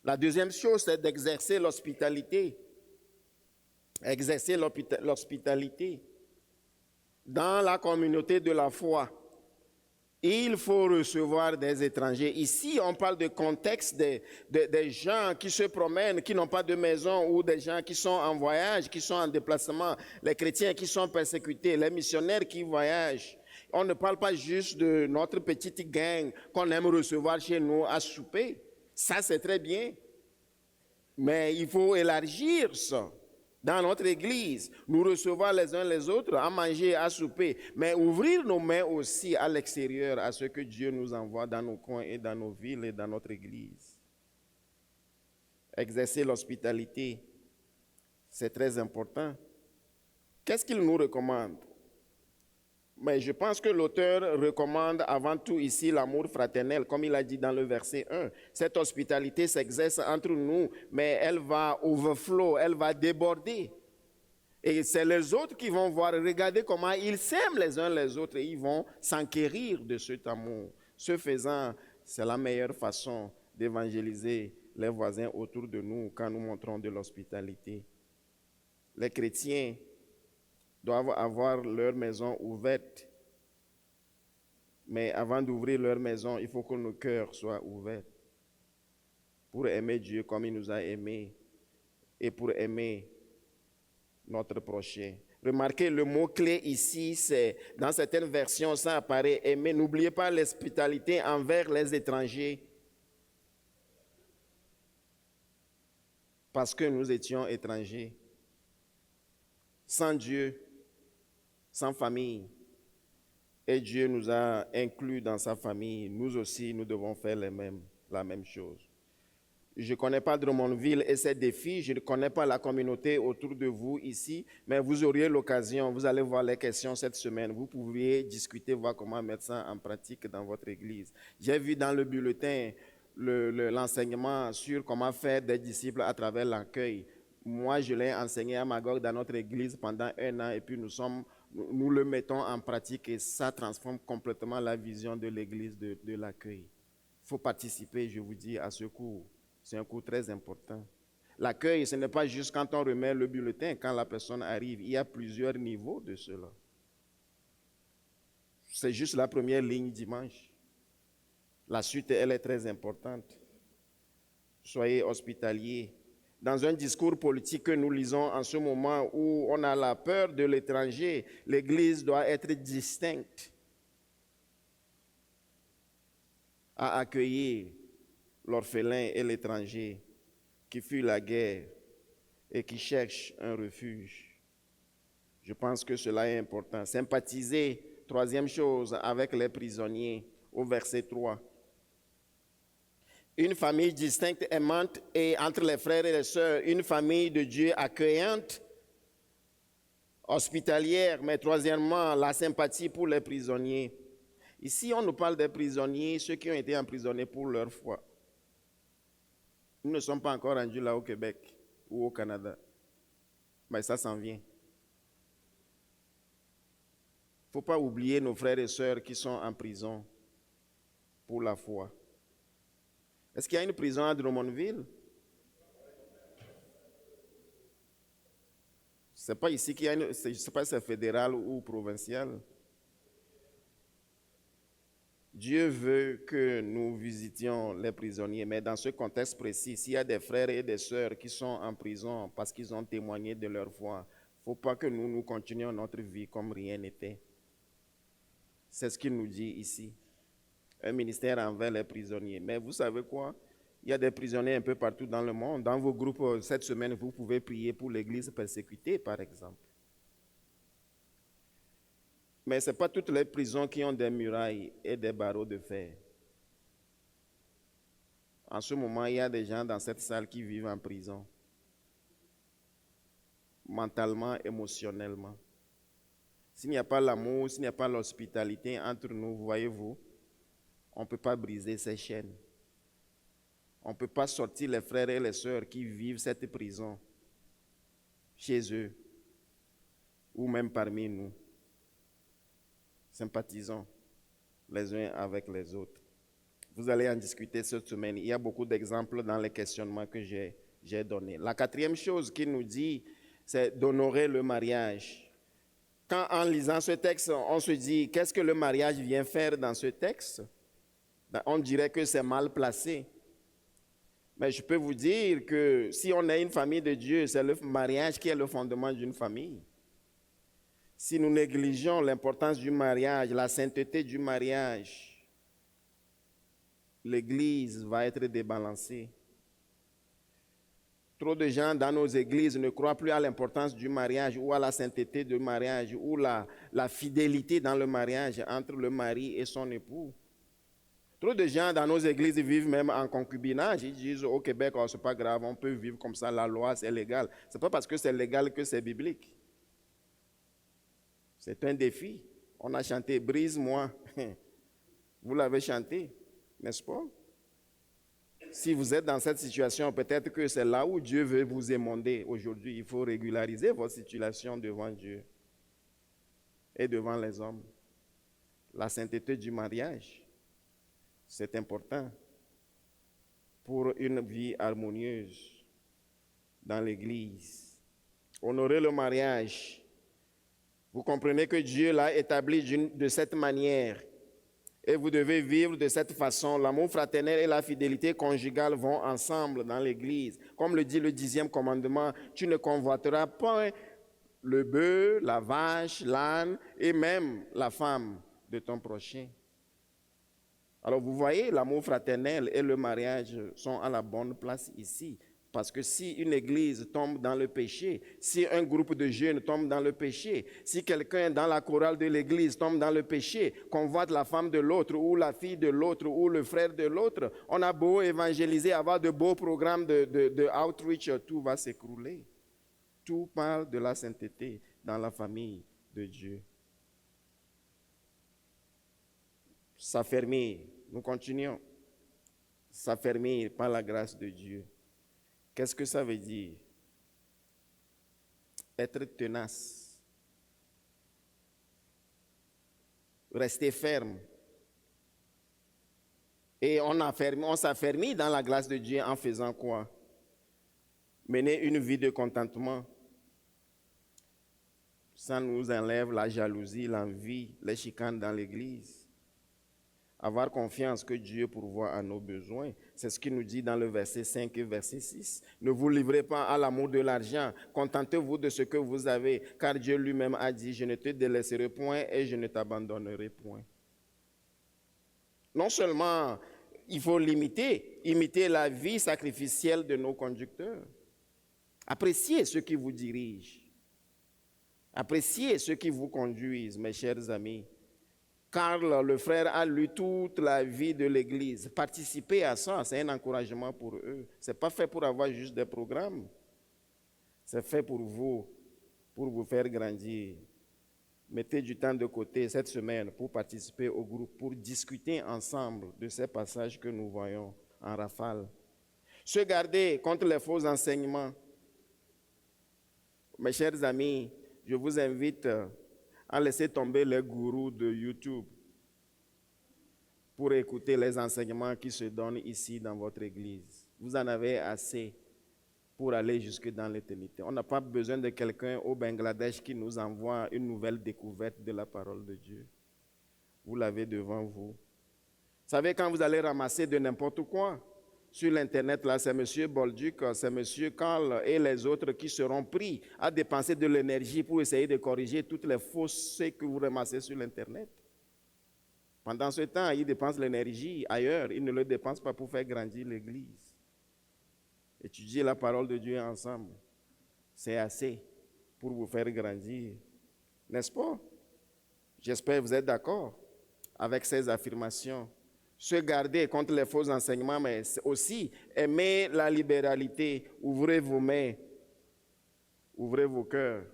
La deuxième chose, c'est d'exercer l'hospitalité. Exercer l'hospitalité. Dans la communauté de la foi, il faut recevoir des étrangers. Ici, on parle de contexte des gens qui se promènent, qui n'ont pas de maison, ou des gens qui sont en voyage, qui sont en déplacement, les chrétiens qui sont persécutés, les missionnaires qui voyagent. On ne parle pas juste de notre petite gang qu'on aime recevoir chez nous à souper. Ça, c'est très bien. Mais il faut élargir ça. Dans notre église, nous recevoir les uns les autres, à manger, à souper, mais ouvrir nos mains aussi à l'extérieur, à ce que Dieu nous envoie dans nos coins et dans nos villes et dans notre église. Exercer l'hospitalité, c'est très important. Qu'est-ce qu'il nous recommande? Mais je pense que l'auteur recommande avant tout ici l'amour fraternel, comme il a dit dans le verset 1. Cette hospitalité s'exerce entre nous, mais elle va overflow, elle va déborder. Et c'est les autres qui vont voir, regardez comment ils s'aiment les uns les autres et ils vont s'enquérir de cet amour. Ce faisant, c'est la meilleure façon d'évangéliser les voisins autour de nous quand nous montrons de l'hospitalité. Les chrétiens doivent avoir leur maison ouverte. Mais avant d'ouvrir leur maison, il faut que nos cœurs soient ouverts pour aimer Dieu comme il nous a aimés et pour aimer notre prochain. Remarquez, le mot-clé ici, c'est dans certaines versions, ça apparaît aimer. N'oubliez pas l'hospitalité envers les étrangers. Parce que nous étions étrangers. Sans Dieu, sans famille, et Dieu nous a inclus dans sa famille, nous aussi, nous devons faire la même chose. Je ne connais pas Drummondville et ses défis, je ne connais pas la communauté autour de vous ici, mais vous auriez l'occasion, vous allez voir les questions cette semaine, vous pourriez discuter, voir comment mettre ça en pratique dans votre église. J'ai vu dans le bulletin l'enseignement sur comment faire des disciples à travers l'accueil. Moi, je l'ai enseigné à Magog dans notre église pendant 1 an et puis nous le mettons en pratique et ça transforme complètement la vision de l'église de l'accueil. Il faut participer, je vous dis, à ce cours. C'est un cours très important. L'accueil, ce n'est pas juste quand on remet le bulletin, quand la personne arrive. Il y a plusieurs niveaux de cela. C'est juste la première ligne dimanche. La suite, elle est très importante. Soyez hospitaliers. Dans un discours politique que nous lisons en ce moment où on a la peur de l'étranger, l'Église doit être distincte. à accueillir l'orphelin et l'étranger qui fuit la guerre et qui cherche un refuge. Je pense que cela est important. Sympathiser, troisième chose, avec les prisonniers, au verset 3. Une famille distincte, aimante, et entre les frères et les sœurs, une famille de Dieu accueillante, hospitalière, mais troisièmement, la sympathie pour les prisonniers. Ici, on nous parle des prisonniers, ceux qui ont été emprisonnés pour leur foi. Nous ne sommes pas encore rendus là au Québec ou au Canada, mais ça s'en vient. Il ne faut pas oublier nos frères et sœurs qui sont en prison pour la foi. Est-ce qu'il y a une prison à Drummondville? Ce n'est pas ici qu'il y a une... Je ne sais pas si c'est fédéral ou provincial. Dieu veut que nous visitions les prisonniers, mais dans ce contexte précis, s'il y a des frères et des sœurs qui sont en prison parce qu'ils ont témoigné de leur foi, il ne faut pas que nous continuions notre vie comme rien n'était. C'est ce qu'il nous dit ici. Un ministère envers les prisonniers. Mais vous savez quoi? Il y a des prisonniers un peu partout dans le monde. Dans vos groupes, cette semaine, vous pouvez prier pour l'Église persécutée, par exemple. Mais ce n'est pas toutes les prisons qui ont des murailles et des barreaux de fer. En ce moment, il y a des gens dans cette salle qui vivent en prison. Mentalement, émotionnellement. S'il n'y a pas l'amour, s'il n'y a pas l'hospitalité entre nous, voyez-vous, on ne peut pas briser ces chaînes. On ne peut pas sortir les frères et les sœurs qui vivent cette prison chez eux ou même parmi nous. Sympathisons les uns avec les autres. Vous allez en discuter cette semaine. Il y a beaucoup d'exemples dans les questionnements que j'ai donnés. La quatrième chose qu'il nous dit, c'est d'honorer le mariage. Quand en lisant ce texte, on se dit, qu'est-ce que le mariage vient faire dans ce texte? On dirait que c'est mal placé. Mais je peux vous dire que si on est une famille de Dieu, c'est le mariage qui est le fondement d'une famille. Si nous négligeons l'importance du mariage, la sainteté du mariage, l'Église va être débalancée. Trop de gens dans nos églises ne croient plus à l'importance du mariage ou à la sainteté du mariage ou la fidélité dans le mariage entre le mari et son époux. Trop de gens dans nos églises vivent même en concubinage. Ils disent au Québec, oh, c'est pas grave, on peut vivre comme ça, la loi c'est légal. Ce n'est pas parce que c'est légal que c'est biblique. C'est un défi. On a chanté « Brise-moi ». Vous l'avez chanté, n'est-ce pas? Si vous êtes dans cette situation, peut-être que c'est là où Dieu veut vous émonder aujourd'hui. Il faut régulariser votre situation devant Dieu et devant les hommes. La sainteté du mariage, c'est important pour une vie harmonieuse dans l'Église. Honorer le mariage. Vous comprenez que Dieu l'a établi de cette manière et vous devez vivre de cette façon. L'amour fraternel et la fidélité conjugale vont ensemble dans l'Église. Comme le dit le 10e commandement, tu ne convoiteras pas le bœuf, la vache, l'âne et même la femme de ton prochain. Alors vous voyez, l'amour fraternel et le mariage sont à la bonne place ici. Parce que si une église tombe dans le péché, si un groupe de jeunes tombe dans le péché, si quelqu'un dans la chorale de l'église tombe dans le péché, convoite la femme de l'autre ou la fille de l'autre ou le frère de l'autre, on a beau évangéliser, avoir de beaux programmes de outreach, tout va s'écrouler. Tout parle de la sainteté dans la famille de Dieu. S'affermir, nous continuons. S'affermir par la grâce de Dieu. Qu'est-ce que ça veut dire? Être tenace. Rester ferme. Et on s'affermit dans la grâce de Dieu en faisant quoi? Mener une vie de contentement. Ça nous enlève la jalousie, l'envie, les chicanes dans l'Église. Avoir confiance que Dieu pourvoit à nos besoins. C'est ce qu'il nous dit dans le verset 5 et verset 6. Ne vous livrez pas à l'amour de l'argent. Contentez-vous de ce que vous avez, car Dieu lui-même a dit, je ne te délaisserai point et je ne t'abandonnerai point. Non seulement il faut imiter la vie sacrificielle de nos conducteurs. Appréciez ceux qui vous dirigent. Appréciez ceux qui vous conduisent, mes chers amis. Karl, le frère, a lu toute la vie de l'Église. Participez à ça, c'est un encouragement pour eux. Ce n'est pas fait pour avoir juste des programmes. C'est fait pour vous faire grandir. Mettez du temps de côté cette semaine pour participer au groupe, pour discuter ensemble de ces passages que nous voyons en rafale. Se garder contre les faux enseignements. Mes chers amis, je vous invite à laisser tomber les gourous de YouTube pour écouter les enseignements qui se donnent ici dans votre église. Vous en avez assez pour aller jusque dans l'éternité. On n'a pas besoin de quelqu'un au Bangladesh qui nous envoie une nouvelle découverte de la parole de Dieu. Vous l'avez devant vous. Vous savez, quand vous allez ramasser de n'importe quoi sur l'Internet, là, c'est M. Bolduc, c'est M. Karl et les autres qui seront pris à dépenser de l'énergie pour essayer de corriger toutes les faussetés que vous ramassez sur l'Internet. Pendant ce temps, ils dépensent l'énergie ailleurs. Ils ne le dépensent pas pour faire grandir l'Église. Étudier la parole de Dieu ensemble, c'est assez pour vous faire grandir. N'est-ce pas? J'espère que vous êtes d'accord avec ces affirmations. Se garder contre les faux enseignements, mais aussi aimer la libéralité. Ouvrez vos mains, ouvrez vos cœurs.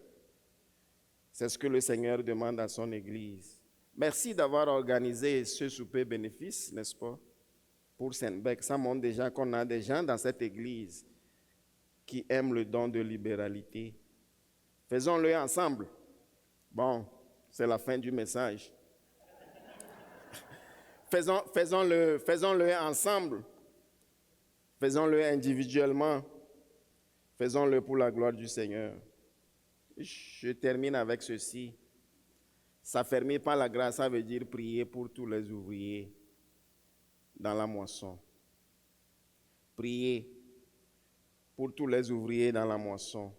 C'est ce que le Seigneur demande à son Église. Merci d'avoir organisé ce souper bénéfice, n'est-ce pas, pour Saint-Bec. Ça montre déjà qu'on a des gens dans cette Église qui aiment le don de libéralité. Faisons-le ensemble. Bon, c'est la fin du message. Faisons-le ensemble. Faisons-le individuellement. Faisons-le pour la gloire du Seigneur. Je termine avec ceci. S'affermir par la grâce, ça veut dire prier pour tous les ouvriers dans la moisson. Priez pour tous les ouvriers dans la moisson.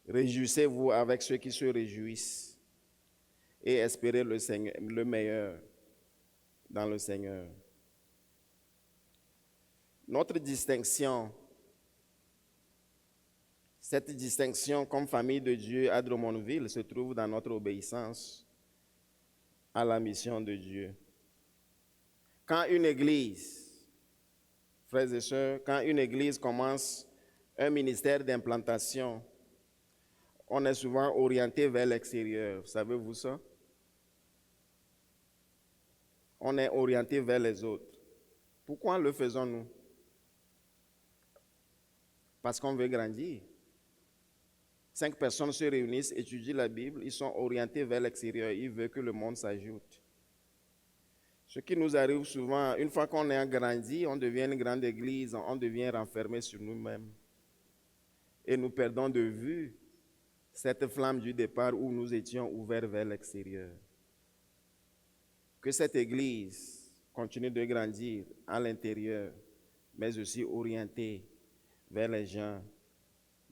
Réjouissez-vous avec ceux qui se réjouissent et espérez le meilleur dans le Seigneur. Notre distinction, cette distinction comme famille de Dieu à Drummondville se trouve dans notre obéissance à la mission de Dieu. Quand une église, frères et sœurs, quand une église commence un ministère d'implantation, on est souvent orienté vers l'extérieur. Savez-vous ça? On est orienté vers les autres. Pourquoi le faisons-nous? Parce qu'on veut grandir. 5 personnes se réunissent, étudient la Bible, ils sont orientés vers l'extérieur, ils veulent que le monde s'ajoute. Ce qui nous arrive souvent, une fois qu'on est grandi, on devient une grande église, on devient renfermé sur nous-mêmes. Et nous perdons de vue cette flamme du départ où nous étions ouverts vers l'extérieur. Que cette église continue de grandir à l'intérieur, mais aussi orientée vers les gens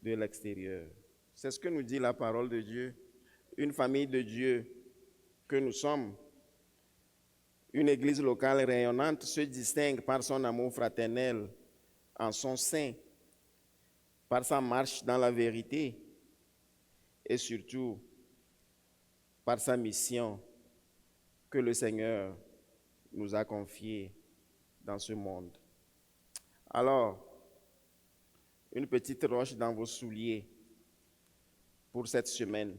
de l'extérieur. C'est ce que nous dit la parole de Dieu. Une famille de Dieu que nous sommes, une église locale rayonnante, se distingue par son amour fraternel en son sein, par sa marche dans la vérité et surtout par sa mission que le Seigneur nous a confiée dans ce monde. Alors, une petite roche dans vos souliers pour cette semaine.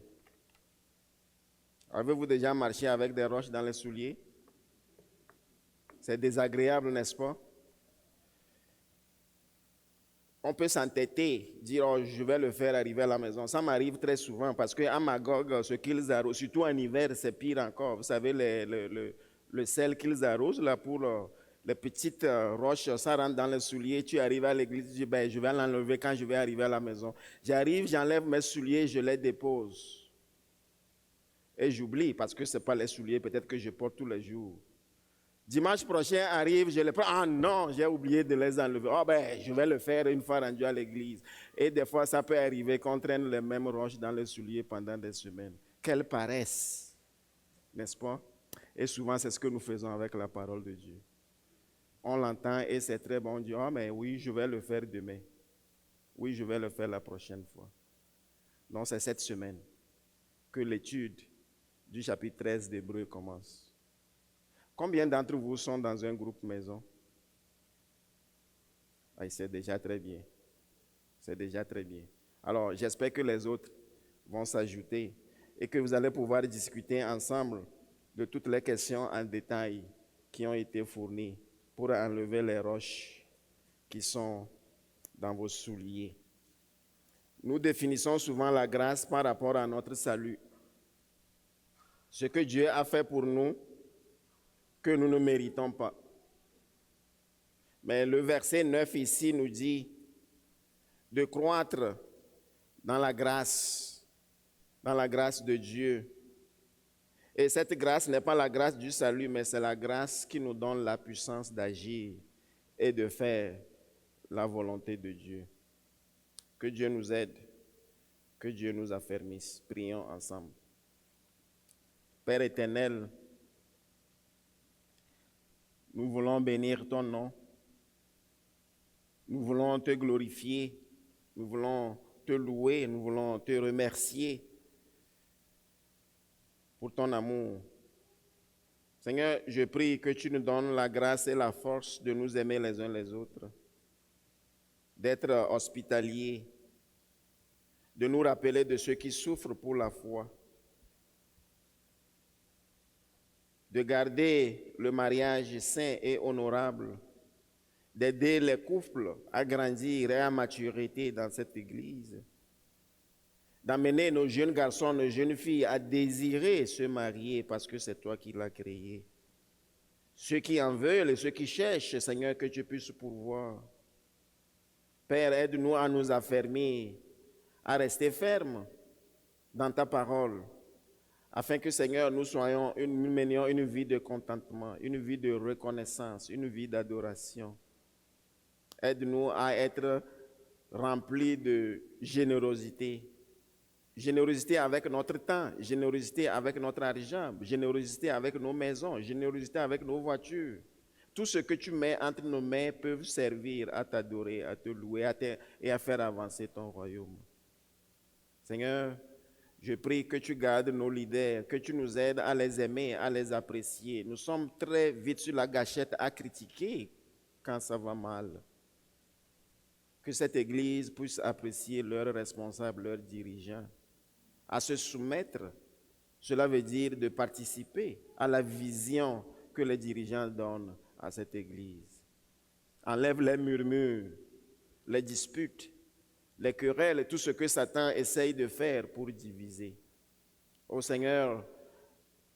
Avez-vous déjà marché avec des roches dans les souliers? C'est désagréable, n'est-ce pas? On peut s'entêter, dire oh, je vais le faire arriver à la maison. Ça m'arrive très souvent parce qu'à Magog, ce qu'ils arrosent, surtout en hiver, c'est pire encore. Vous savez, le sel qu'ils arrosent là pour les petites roches, ça rentre dans les souliers. Tu arrives à l'église, tu dis ben, je vais l'enlever quand je vais arriver à la maison. J'arrive, j'enlève mes souliers, je les dépose. Et j'oublie parce que ce n'est pas les souliers peut-être que je porte tous les jours. Dimanche prochain arrive, je les prends. Ah non, j'ai oublié de les enlever. Oh ben, je vais le faire une fois rendu à l'église. Et des fois, ça peut arriver qu'on traîne les mêmes roches dans les souliers pendant des semaines. Quelle paresse, n'est-ce pas? Et souvent, c'est ce que nous faisons avec la parole de Dieu. On l'entend et c'est très bon. On dit, oh, mais oui, je vais le faire demain. Oui, je vais le faire la prochaine fois. Donc, c'est cette semaine que l'étude du chapitre 13 d'Hébreux commence. Combien d'entre vous sont dans un groupe maison? Ah, c'est déjà très bien. C'est déjà très bien. Alors, j'espère que les autres vont s'ajouter et que vous allez pouvoir discuter ensemble de toutes les questions en détail qui ont été fournies pour enlever les roches qui sont dans vos souliers. Nous définissons souvent la grâce par rapport à notre salut. Ce que Dieu a fait pour nous, que nous ne méritons pas. Mais le verset 9 ici nous dit de croître dans la grâce de Dieu. Et cette grâce n'est pas la grâce du salut, mais c'est la grâce qui nous donne la puissance d'agir et de faire la volonté de Dieu. Que Dieu nous aide, que Dieu nous affermisse. Prions ensemble. Père éternel, nous voulons bénir ton nom. Nous voulons te glorifier. Nous voulons te louer. Nous voulons te remercier pour ton amour. Seigneur, je prie que tu nous donnes la grâce et la force de nous aimer les uns les autres, d'être hospitaliers, de nous rappeler de ceux qui souffrent pour la foi, de garder le mariage saint et honorable, d'aider les couples à grandir et à maturité dans cette Église, d'amener nos jeunes garçons, nos jeunes filles à désirer se marier parce que c'est toi qui l'as créé. Ceux qui en veulent et ceux qui cherchent, Seigneur, que tu puisses pourvoir. Père, aide-nous à nous affermir, à rester fermes dans ta parole, afin que, Seigneur, nous menions une vie de contentement, une vie de reconnaissance, une vie d'adoration. Aide-nous à être remplis de générosité. Générosité avec notre temps, générosité avec notre argent, générosité avec nos maisons, générosité avec nos voitures. Tout ce que tu mets entre nos mains peut servir à t'adorer, à te louer et à faire avancer ton royaume. Seigneur, je prie que tu gardes nos leaders, que tu nous aides à les aimer, à les apprécier. Nous sommes très vite sur la gâchette à critiquer quand ça va mal. Que cette Église puisse apprécier leurs responsables, leurs dirigeants. À se soumettre, cela veut dire de participer à la vision que les dirigeants donnent à cette Église. Enlève les murmures, les disputes, les querelles, tout ce que Satan essaye de faire pour diviser. Ô Seigneur,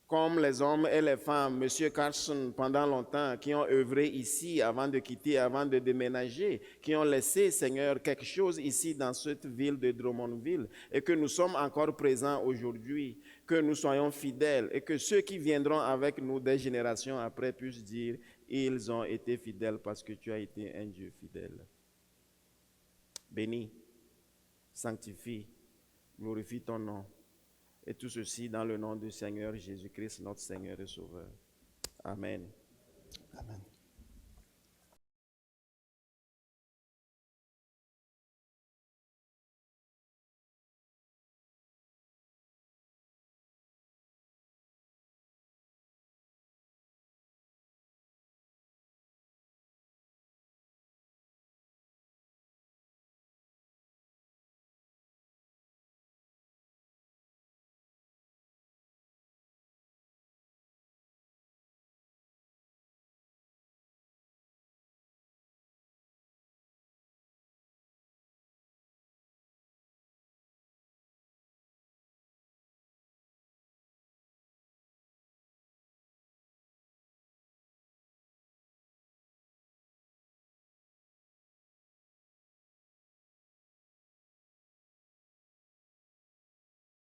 comme les hommes et les femmes, M. Carson, pendant longtemps, qui ont œuvré ici avant de quitter, avant de déménager, qui ont laissé, Seigneur, quelque chose ici dans cette ville de Drummondville, et que nous sommes encore présents aujourd'hui, que nous soyons fidèles, et que ceux qui viendront avec nous des générations après puissent dire, ils ont été fidèles parce que tu as été un Dieu fidèle. Bénis, sanctifie, glorifie ton nom. Et tout ceci dans le nom du Seigneur Jésus-Christ, notre Seigneur et Sauveur. Amen. Amen.